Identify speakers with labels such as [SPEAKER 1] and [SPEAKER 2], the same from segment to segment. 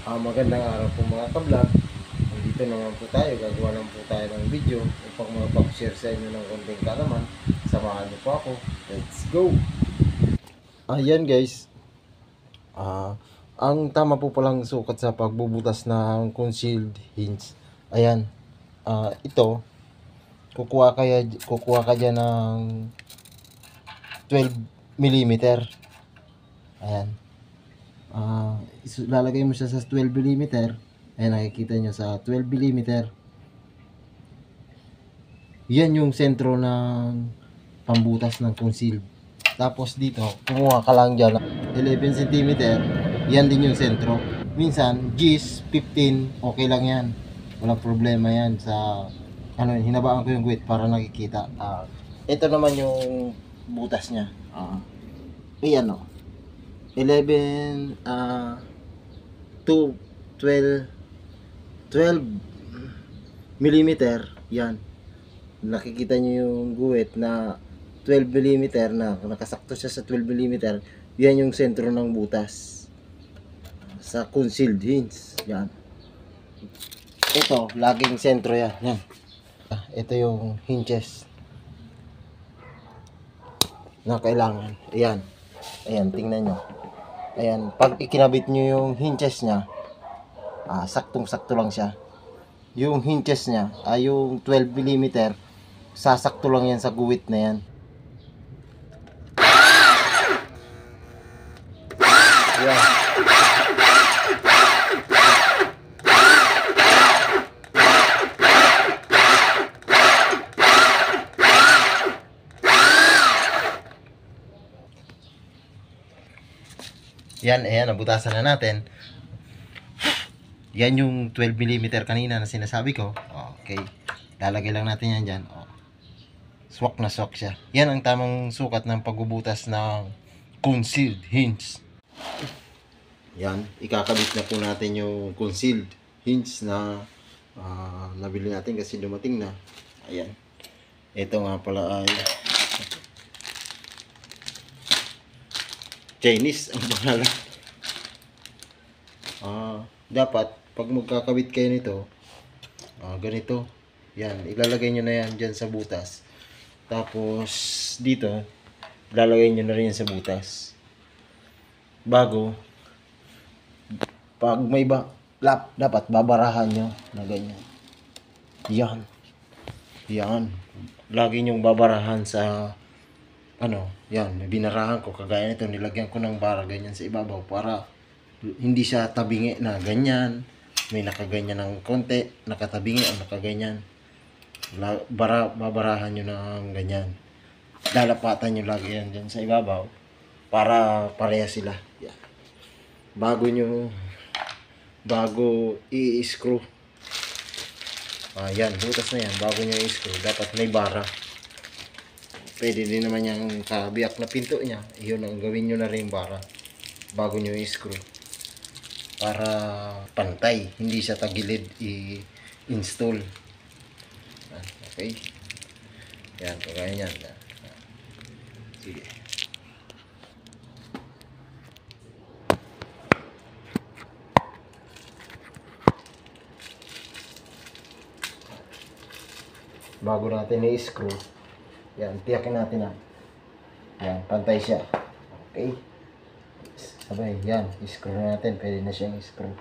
[SPEAKER 1] Magandang araw po mga ka-vlog. Nandito naman po tayo, gagawa lang po tayo ng video upang makapag-share sa inyo ng konting kalaman. Samahan niyo po ako. Let's go! Ayan guys, ang tama po palang sukat sa pagbubutas ng concealed hinge. Ayan, ito, kukuha ka dyan ng 12 mm. Ayan. Lalagay mo siya sa 12 mm. Ayan, nakikita nyo sa 12 mm. Yan yung sentro ng pambutas ng concealed. Tapos dito, kumuha ka lang dyan 11 cm. Yan din yung sentro. Minsan, Gis 15, okay lang yan. Walang problema yan sa hinabaan ko yung guhit para nakikita. Ito naman yung butas niya. Ayan o. 11 to 12 mm. Yan. Nakikita nyo yung guhit na 12 mm na nakasakto siya sa 12 mm. Yan yung sentro ng butas sa concealed hinge. Yan. Ito, laging sentro yan. Yan. Ito yung hinges na kailangan. Ayan. Ayan, tingnan nyo. Ayan, pag ikinabit nyo yung hinges nya, saktong-sakto lang siya. Yung hinges nya, yung 12 mm, sasakto lang yan sa guwit na yan. Ayan. Yan, ayan, nabutasan na natin. Yan yung 12 mm kanina na sinasabi ko. Okay. Lalagay lang natin yan dyan. Swak na swak siya. Yan ang tamang sukat ng pagbubutas ng concealed hinge. Yan. Ikakabit na po natin yung concealed hinge na nabili natin kasi dumating na. Ayan. Ito nga pala ay Chinese ang pangalan. Dapat pag magkakabit kayo nito, ganito. Yan, ilalagay nyo na yan dyan sa butas. Tapos dito, ilalagay nyo na rin yan sa butas. Bago, pag may dapat babarahan nyo na ganyan. Yan. Yan. Lagi nyong babarahan sa yan, binarahan ko kagaya nito, nilagyan ko ng bara ganyan sa ibabaw para hindi siya tabingi na ganyan, may nakaganyan ng konti, nakatabingi o nakaganyan. Babarahan nyo ng ganyan, lalapatan nyo lagi yan dyan sa ibabaw para pareha sila. Yan. Bago i-screw, yan, butas na yan, bago nyo i-screw dapat may bara. Pwede din naman yung kabiyak na pinto niya. Iyon ang gawin nyo na rin bara bago nyo i-screw. Para pantay. Hindi siya tagilid i-install. Okay. Yan. Kagaya nyan. Sige. Bago natin i-screw, yan, tiyakin natin na. Yan, pantay siya. Okay. Sabay, yan, i-screw natin. Pwede na siyang i-screw.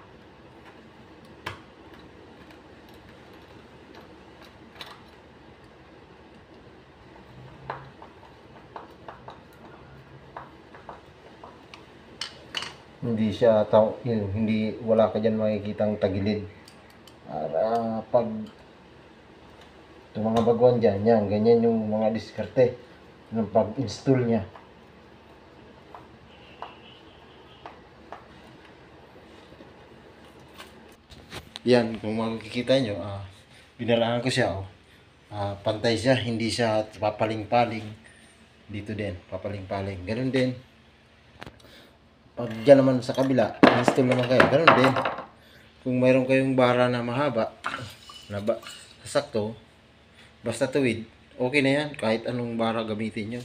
[SPEAKER 1] Hindi siya, hindi, wala ka dyan makikitang tagilid. Pag itong mga baguhan dyan, yan, ganyan yung mga diskarte ng pag-install niya. Yan, kung makikita nyo, binarahan ko siya, pantay siya, hindi siya papaling-paling. Dito din, papaling-paling. Ganun din. Pag dyan naman sa kabila, install naman kayo, ganun din. Kung mayroon kayong bara na mahaba, sakto, basta tuwid, okay na yan. Kahit anong bara gamitin nyo.